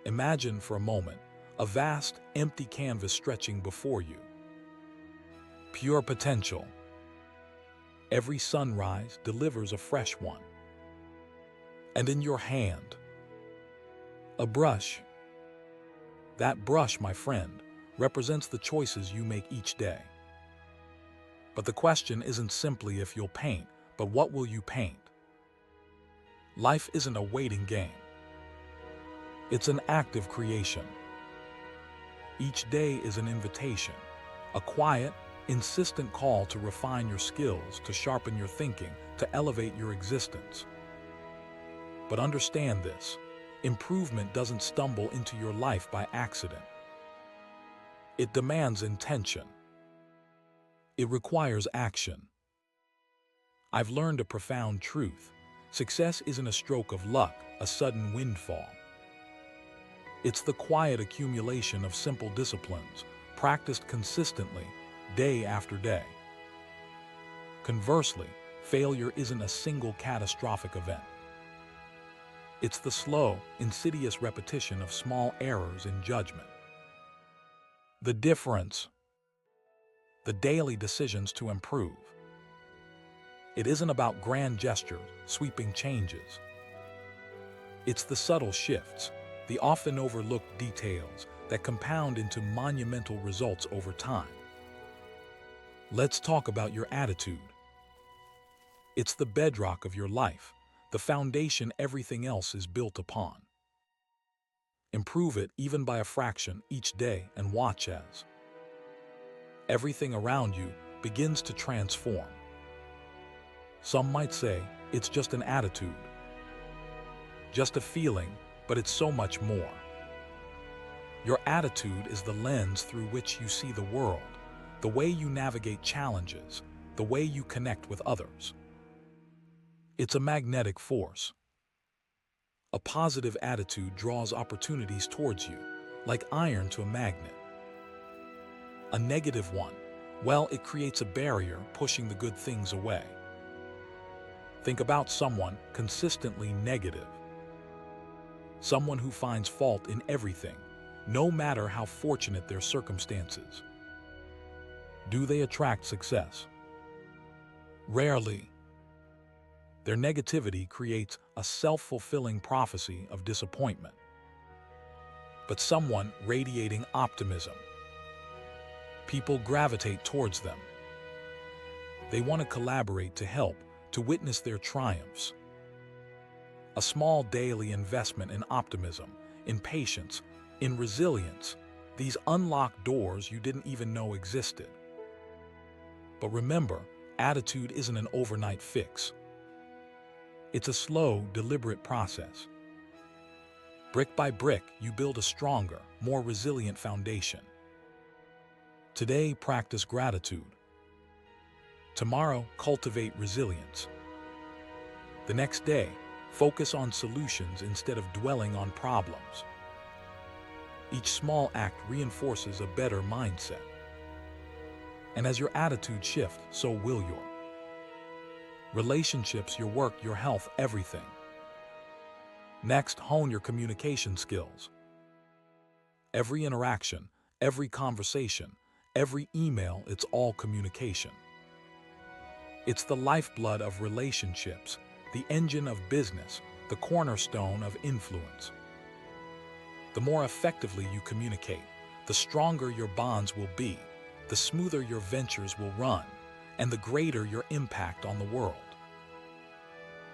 Imagine for a moment a vast, empty canvas stretching before you. Pure potential. Every sunrise delivers a fresh one. And in your hand, a brush. That brush, my friend, represents the choices you make each day. But the question isn't simply if you'll paint, but what will you paint? Life isn't a waiting game. It's an active creation. Each day is an invitation, a quiet, insistent call to refine your skills, to sharpen your thinking, to elevate your existence. But understand this, improvement doesn't stumble into your life by accident. It demands intention. It requires action. I've learned a profound truth. Success isn't a stroke of luck, a sudden windfall. It's the quiet accumulation of simple disciplines, practiced consistently, day after day. Conversely, failure isn't a single catastrophic event. It's the slow, insidious repetition of small errors in judgment. The difference, the daily decisions to improve. It isn't about grand gestures, sweeping changes. It's the subtle shifts, the often overlooked details that compound into monumental results over time. Let's talk about your attitude. It's the bedrock of your life, the foundation everything else is built upon. Improve it even by a fraction each day and watch as everything around you begins to transform. Some might say it's just an attitude, just a feeling, but it's so much more. Your attitude is the lens through which you see the world, the way you navigate challenges, the way you connect with others. It's a magnetic force. A positive attitude draws opportunities towards you, like iron to a magnet. A negative one, well, it creates a barrier pushing the good things away. Think about someone consistently negative. Someone who finds fault in everything, no matter how fortunate their circumstances. Do they attract success? Rarely. Their negativity creates a self-fulfilling prophecy of disappointment. But someone radiating optimism, people gravitate towards them. They want to collaborate, to help, to witness their triumphs. A small daily investment in optimism, in patience, in resilience, these unlock doors you didn't even know existed. But remember, attitude isn't an overnight fix. It's a slow, deliberate process. Brick by brick, you build a stronger, more resilient foundation. Today, practice gratitude. Tomorrow, cultivate resilience. The next day, focus on solutions instead of dwelling on problems. Each small act reinforces a better mindset. And as your attitude shifts, so will your relationships, your work, your health, everything. Next, hone your communication skills. Every interaction, every conversation, every email, it's all communication. It's the lifeblood of relationships, the engine of business, the cornerstone of influence. The more effectively you communicate, the stronger your bonds will be, the smoother your ventures will run, and the greater your impact on the world.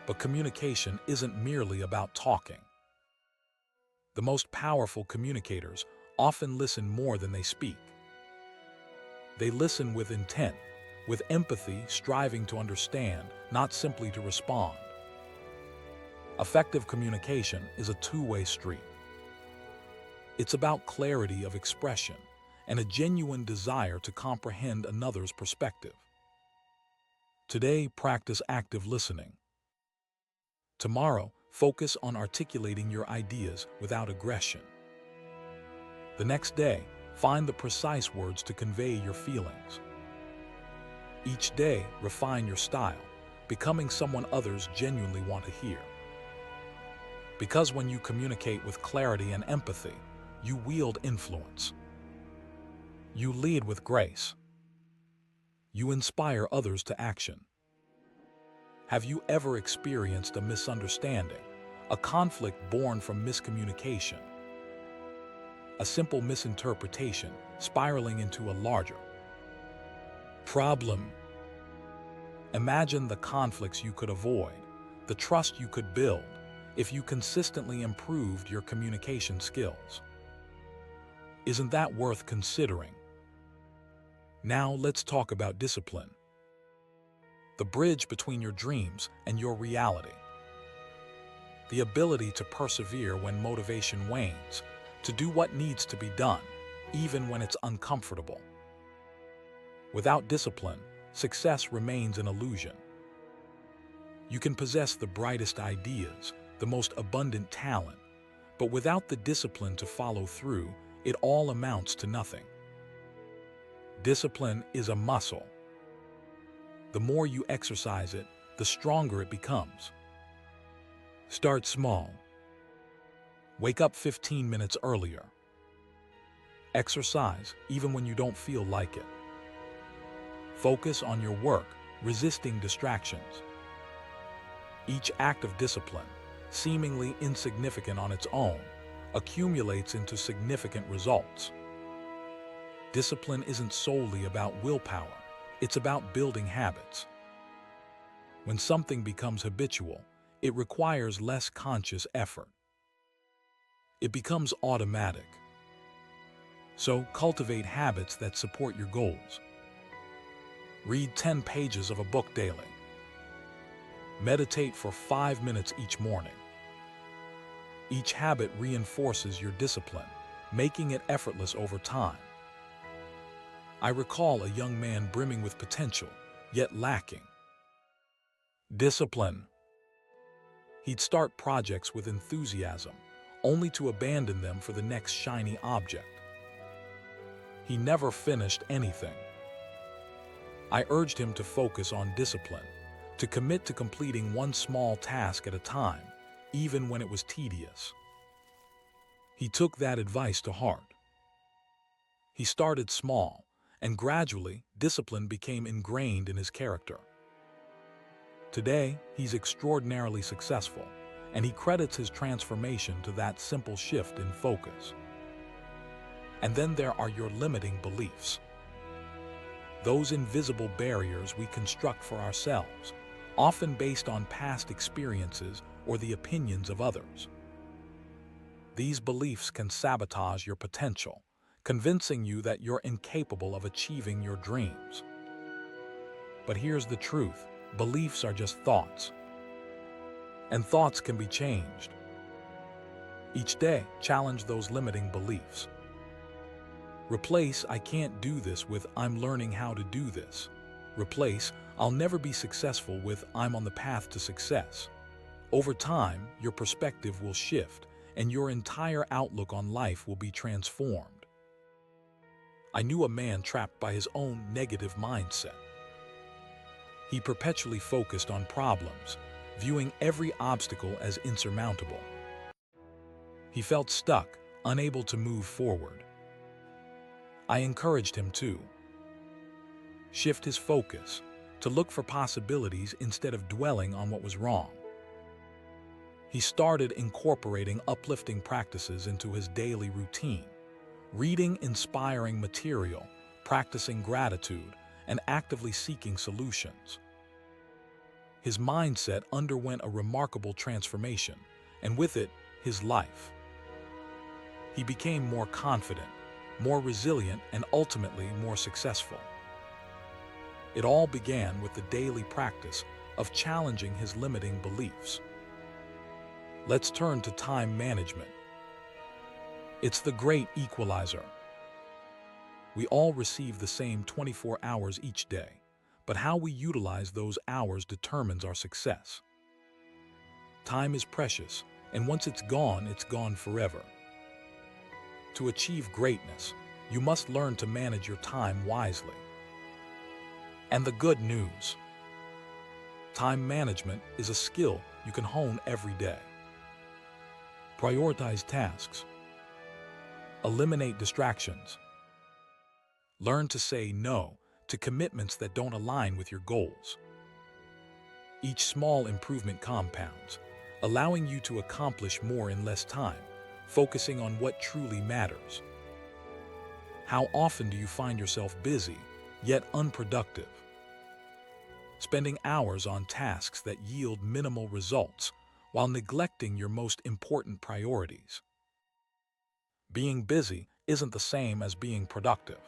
But communication isn't merely about talking. The most powerful communicators often listen more than they speak. They listen with intent, with empathy, striving to understand, not simply to respond. Effective communication is a two-way street. It's about clarity of expression and a genuine desire to comprehend another's perspective. Today, practice active listening. Tomorrow, focus on articulating your ideas without aggression. The next day, find the precise words to convey your feelings. Each day, refine your style, becoming someone others genuinely want to hear. Because when you communicate with clarity and empathy, you wield influence. You lead with grace. You inspire others to action. Have you ever experienced a misunderstanding, a conflict born from miscommunication, a simple misinterpretation spiraling into a larger problem? Imagine the conflicts you could avoid, the trust you could build, if you consistently improved your communication skills. Isn't that worth considering? Now let's talk about discipline. The bridge between your dreams and your reality. The ability to persevere when motivation wanes, to do what needs to be done, even when it's uncomfortable. Without discipline, success remains an illusion. You can possess the brightest ideas, the most abundant talent, but without the discipline to follow through, it all amounts to nothing. Discipline is a muscle. The more you exercise it, the stronger it becomes. Start small. Wake up 15 minutes earlier. Exercise even when you don't feel like it. Focus on your work, resisting distractions. Each act of discipline, seemingly insignificant on its own, accumulates into significant results. Discipline isn't solely about willpower, it's about building habits. When something becomes habitual, it requires less conscious effort. It becomes automatic. So cultivate habits that support your goals. Read 10 pages of a book daily. Meditate for 5 minutes each morning. Each habit reinforces your discipline, making it effortless over time. I recall a young man brimming with potential, yet lacking discipline. He'd start projects with enthusiasm, only to abandon them for the next shiny object. He never finished anything. I urged him to focus on discipline, to commit to completing one small task at a time, even when it was tedious. He took that advice to heart. He started small, and gradually, discipline became ingrained in his character. Today, he's extraordinarily successful, and he credits his transformation to that simple shift in focus. And then there are your limiting beliefs. Those invisible barriers we construct for ourselves, often based on past experiences or the opinions of others. These beliefs can sabotage your potential, convincing you that you're incapable of achieving your dreams. But here's the truth. Beliefs are just thoughts. And thoughts can be changed. Each day, challenge those limiting beliefs. Replace "I can't do this" with "I'm learning how to do this." Replace "I'll never be successful" with "I'm on the path to success." Over time, your perspective will shift, and your entire outlook on life will be transformed. I knew a man trapped by his own negative mindset. He perpetually focused on problems, viewing every obstacle as insurmountable. He felt stuck, unable to move forward. I encouraged him to shift his focus, to look for possibilities instead of dwelling on what was wrong. He started incorporating uplifting practices into his daily routine, reading inspiring material, practicing gratitude, and actively seeking solutions. His mindset underwent a remarkable transformation, and with it, his life. He became more confident, more resilient, and ultimately more successful. It all began with the daily practice of challenging his limiting beliefs. Let's turn to time management. It's the great equalizer. We all receive the same 24 hours each day, but how we utilize those hours determines our success. Time is precious, and once it's gone forever. To achieve greatness, you must learn to manage your time wisely. And the good news: time management is a skill you can hone every day. Prioritize tasks. Eliminate distractions. Learn to say no to commitments that don't align with your goals. Each small improvement compounds, allowing you to accomplish more in less time, focusing on what truly matters. How often do you find yourself busy, yet unproductive? Spending hours on tasks that yield minimal results while neglecting your most important priorities. Being busy isn't the same as being productive.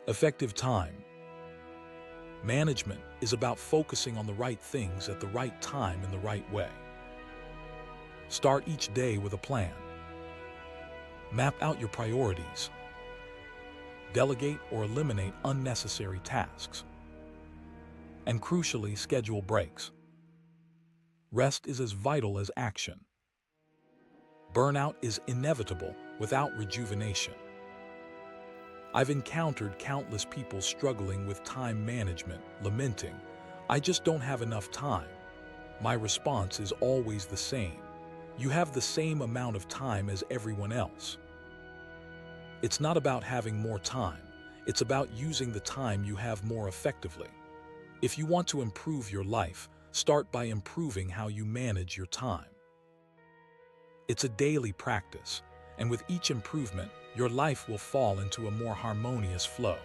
Effective time management is about focusing on the right things at the right time in the right way. Start each day with a plan. Map out your priorities. Delegate or eliminate unnecessary tasks. And crucially, schedule breaks. Rest is as vital as action. Burnout is inevitable without rejuvenation. I've encountered countless people struggling with time management, lamenting, "I just don't have enough time." My response is always the same. You have the same amount of time as everyone else. It's not about having more time. It's about using the time you have more effectively. If you want to improve your life, start by improving how you manage your time. It's a daily practice, and with each improvement, your life will fall into a more harmonious flow.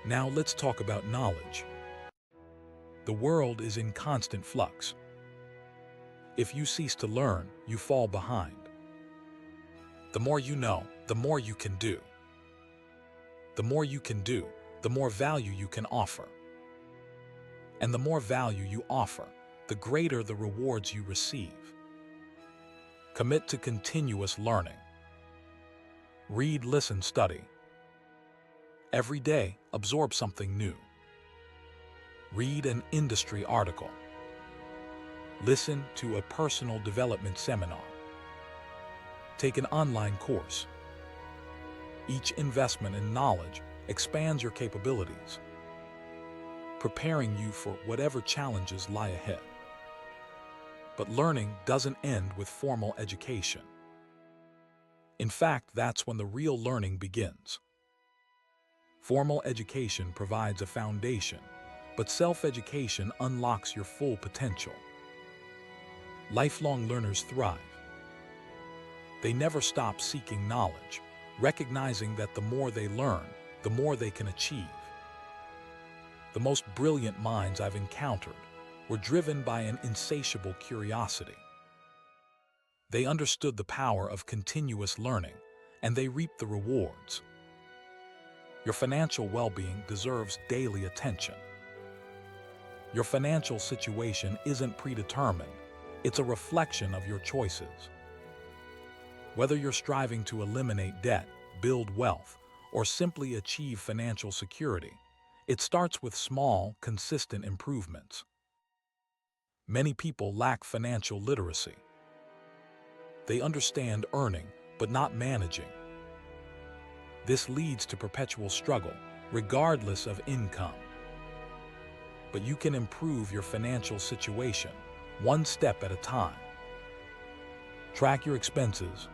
Now let's talk about knowledge. The world is in constant flux. If you cease to learn, you fall behind. The more you know, the more you can do. The more you can do, the more value you can offer. And the more value you offer, the greater the rewards you receive. Commit to continuous learning. Read, listen, study. Every day, absorb something new. Read an industry article. Listen to a personal development seminar. Take an online course. Each investment in knowledge expands your capabilities, preparing you for whatever challenges lie ahead. But learning doesn't end with formal education. In fact, that's when the real learning begins. Formal education provides a foundation, but self-education unlocks your full potential. Lifelong learners thrive. They never stop seeking knowledge, recognizing that the more they learn, the more they can achieve. The most brilliant minds I've encountered were driven by an insatiable curiosity. They understood the power of continuous learning, and they reaped the rewards. Your financial well-being deserves daily attention. Your financial situation isn't predetermined. It's a reflection of your choices. Whether you're striving to eliminate debt, build wealth, or simply achieve financial security, it starts with small, consistent improvements. Many people lack financial literacy. They understand earning, but not managing. This leads to perpetual struggle, regardless of income. But you can improve your financial situation, one step at a time. Track your expenses.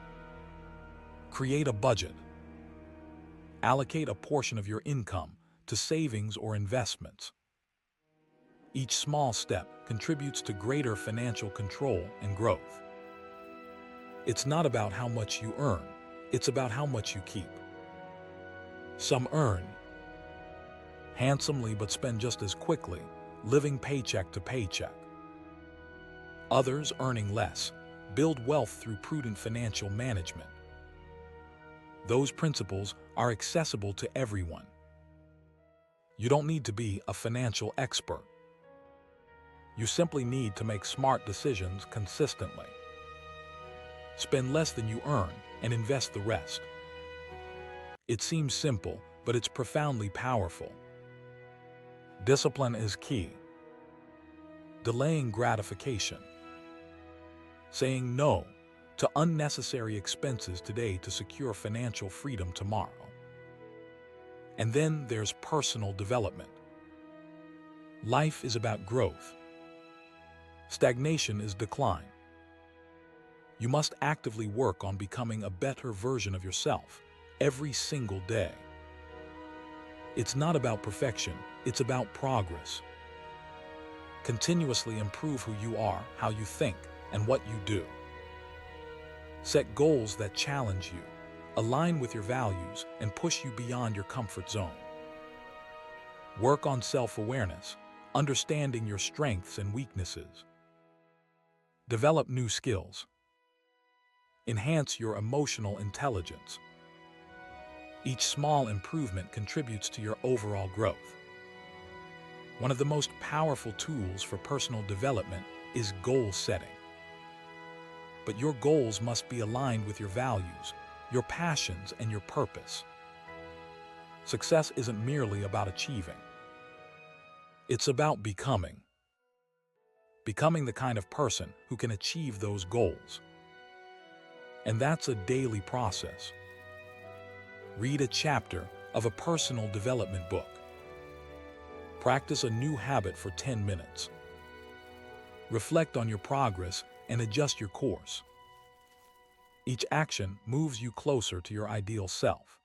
Create a budget. Allocate a portion of your income to savings or investments. Each small step contributes to greater financial control and growth. It's not about how much you earn, it's about how much you keep. Some earn handsomely but spend just as quickly, living paycheck to paycheck. Others, earning less, build wealth through prudent financial management. Those principles are accessible to everyone. You don't need to be a financial expert. You simply need to make smart decisions consistently. Spend less than you earn and invest the rest. It seems simple, but it's profoundly powerful. Discipline is key. Delaying gratification. Saying no to unnecessary expenses today to secure financial freedom tomorrow. And then there's personal development. Life is about growth. Stagnation is decline. You must actively work on becoming a better version of yourself every single day. It's not about perfection, it's about progress. Continuously improve who you are, how you think, and what you do. Set goals that challenge you, align with your values, and push you beyond your comfort zone. Work on self-awareness, understanding your strengths and weaknesses. Develop new skills. Enhance your emotional intelligence. Each small improvement contributes to your overall growth. One of the most powerful tools for personal development is goal setting. But your goals must be aligned with your values, your passions, and your purpose. Success isn't merely about achieving. It's about becoming. Becoming the kind of person who can achieve those goals. And that's a daily process. Read a chapter of a personal development book. Practice a new habit for 10 minutes. Reflect on your progress and adjust your course. Each action moves you closer to your ideal self.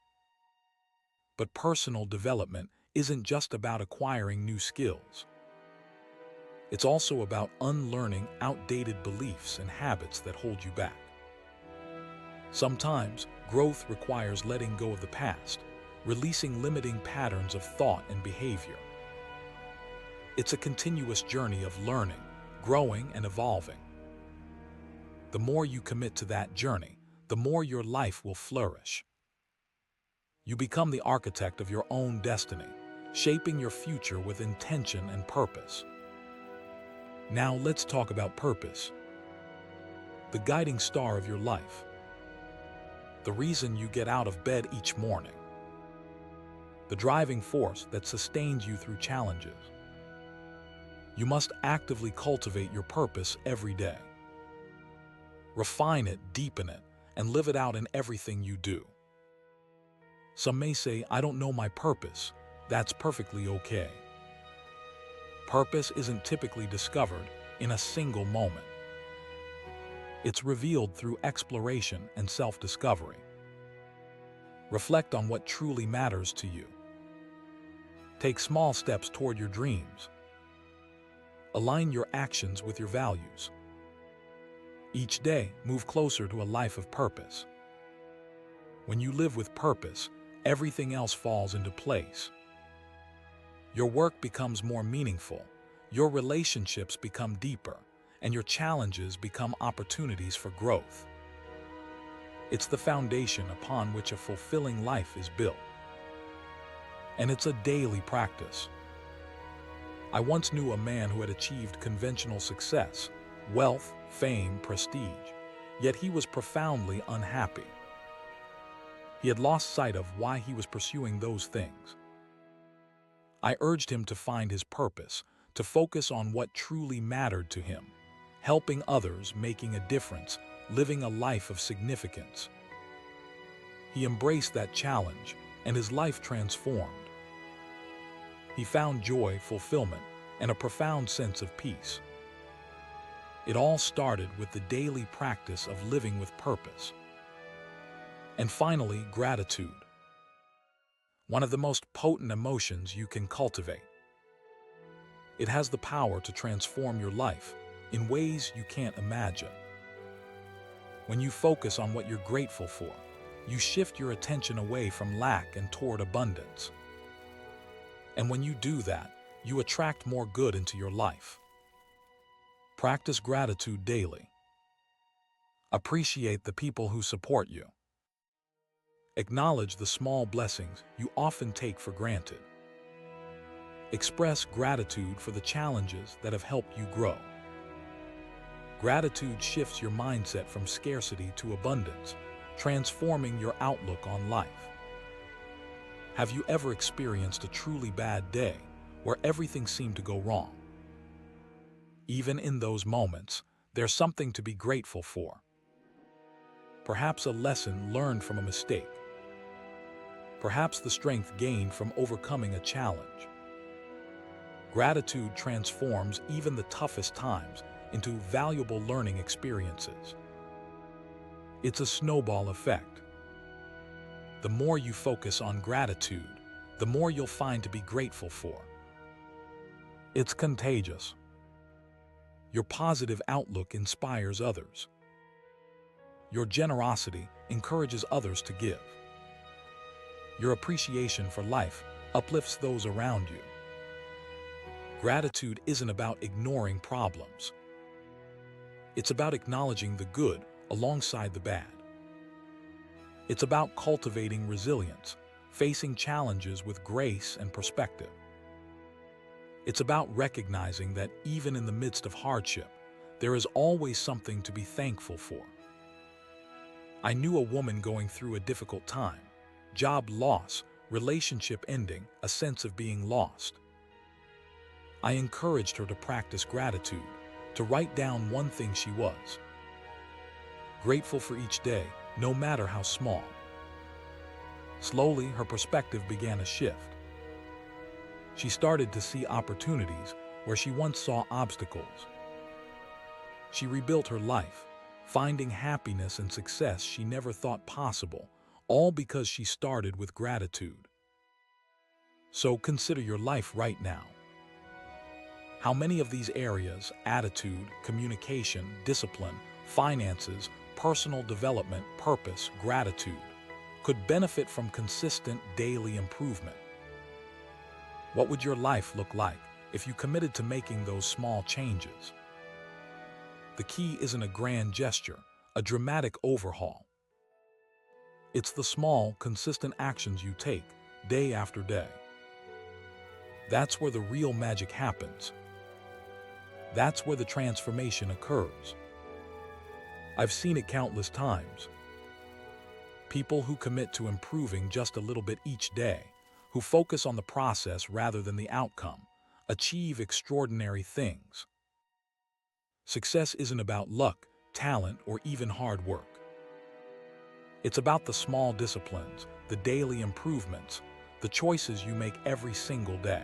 But personal development isn't just about acquiring new skills. It's also about unlearning outdated beliefs and habits that hold you back. Sometimes, growth requires letting go of the past, releasing limiting patterns of thought and behavior. It's a continuous journey of learning, growing, and evolving. The more you commit to that journey, the more your life will flourish. You become the architect of your own destiny, shaping your future with intention and purpose. Now let's talk about purpose. The guiding star of your life. The reason you get out of bed each morning. The driving force that sustains you through challenges. You must actively cultivate your purpose every day. Refine it, deepen it, and live it out in everything you do. Some may say, "I don't know my purpose." That's perfectly okay. Purpose isn't typically discovered in a single moment. It's revealed through exploration and self-discovery. Reflect on what truly matters to you. Take small steps toward your dreams. Align your actions with your values. Each day, move closer to a life of purpose. When you live with purpose, everything else falls into place. Your work becomes more meaningful, your relationships become deeper, and your challenges become opportunities for growth. It's the foundation upon which a fulfilling life is built. And it's a daily practice. I once knew a man who had achieved conventional success, wealth, fame, prestige, yet he was profoundly unhappy. He had lost sight of why he was pursuing those things. I urged him to find his purpose, to focus on what truly mattered to him, helping others, making a difference, living a life of significance. He embraced that challenge, and his life transformed. He found joy, fulfillment, and a profound sense of peace. It all started with the daily practice of living with purpose. And finally, gratitude. One of the most potent emotions you can cultivate. It has the power to transform your life in ways you can't imagine. When you focus on what you're grateful for, you shift your attention away from lack and toward abundance. And when you do that, you attract more good into your life. Practice gratitude daily. Appreciate the people who support you. Acknowledge the small blessings you often take for granted. Express gratitude for the challenges that have helped you grow. Gratitude shifts your mindset from scarcity to abundance, transforming your outlook on life. Have you ever experienced a truly bad day where everything seemed to go wrong? Even in those moments, there's something to be grateful for. Perhaps a lesson learned from a mistake. Perhaps the strength gained from overcoming a challenge. Gratitude transforms even the toughest times into valuable learning experiences. It's a snowball effect. The more you focus on gratitude, the more you'll find to be grateful for. It's contagious. Your positive outlook inspires others. Your generosity encourages others to give. Your appreciation for life uplifts those around you. Gratitude isn't about ignoring problems. It's about acknowledging the good alongside the bad. It's about cultivating resilience, facing challenges with grace and perspective. It's about recognizing that even in the midst of hardship, there is always something to be thankful for. I knew a woman going through a difficult time, job loss, relationship ending, a sense of being lost. I encouraged her to practice gratitude, to write down one thing she was grateful for each day, no matter how small. Slowly, her perspective began to shift. She started to see opportunities where she once saw obstacles. She rebuilt her life, finding happiness and success she never thought possible, all because she started with gratitude. So consider your life right now. How many of these areas, attitude, communication, discipline, finances, personal development, purpose, gratitude, could benefit from consistent daily improvement? What would your life look like if you committed to making those small changes? The key isn't a grand gesture, a dramatic overhaul. It's the small, consistent actions you take, day after day. That's where the real magic happens. That's where the transformation occurs. I've seen it countless times. People who commit to improving just a little bit each day, who focus on the process rather than the outcome, achieve extraordinary things. Success isn't about luck, talent, or even hard work. It's about the small disciplines, the daily improvements, the choices you make every single day.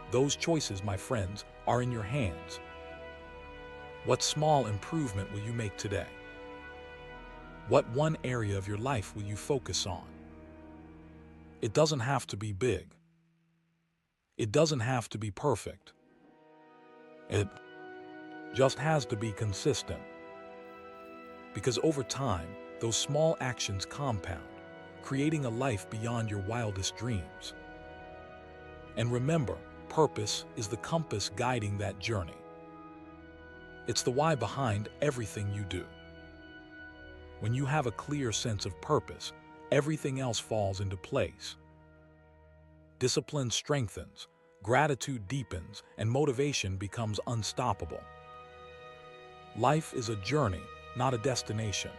Those choices, my friends, are in your hands. What small improvement will you make today? What one area of your life will you focus on? It doesn't have to be big. It doesn't have to be perfect. It just has to be consistent. Because over time, those small actions compound, creating a life beyond your wildest dreams. And remember, purpose is the compass guiding that journey. It's the why behind everything you do. When you have a clear sense of purpose, everything else falls into place. Discipline strengthens, gratitude deepens, and motivation becomes unstoppable. Life is a journey, not a destination.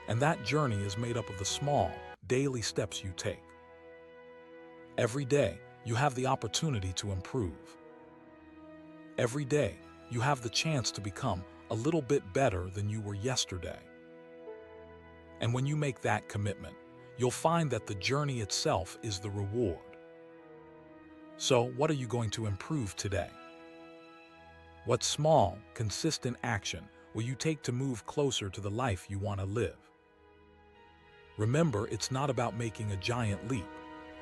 And that journey is made up of the small, daily steps you take. Every day, you have the opportunity to improve. Every day, you have the chance to become a little bit better than you were yesterday. And when you make that commitment, you'll find that the journey itself is the reward. So, what are you going to improve today? What small, consistent action will you take to move closer to the life you want to live? Remember, it's not about making a giant leap.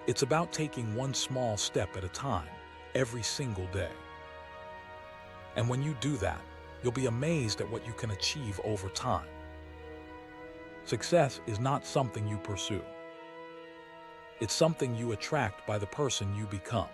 It's about taking one small step at a time, every single day. And when you do that, you'll be amazed at what you can achieve over time. Success is not something you pursue. It's something you attract by the person you become.